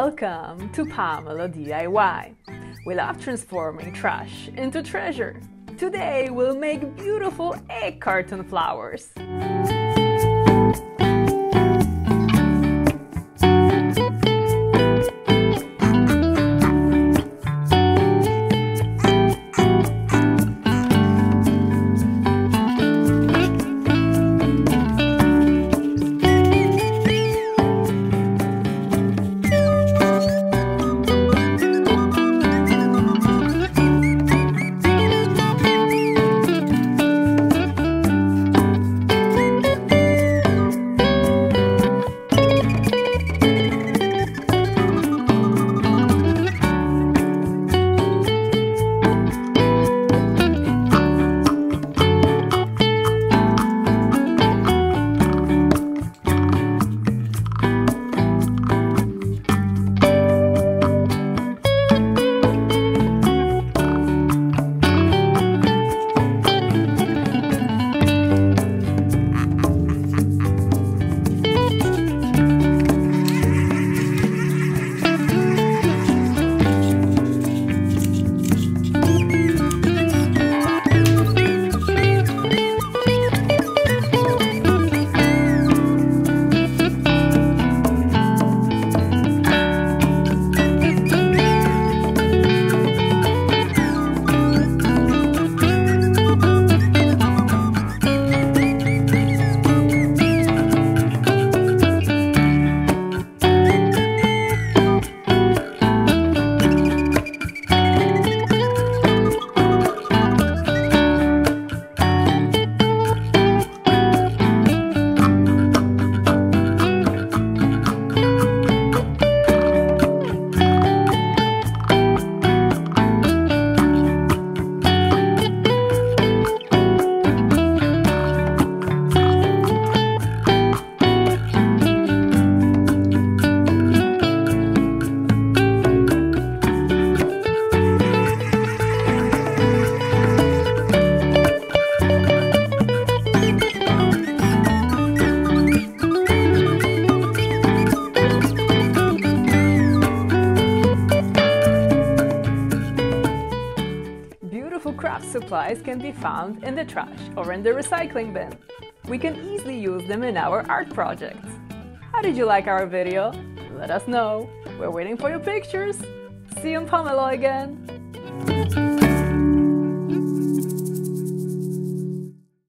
Welcome to Pomelo DIY. We love transforming trash into treasure. Today we'll make beautiful egg carton flowers. Craft supplies can be found in the trash or in the recycling bin. We can easily use them in our art projects. How did you like our video? Let us know. We're waiting for your pictures. See you in Pomelo again.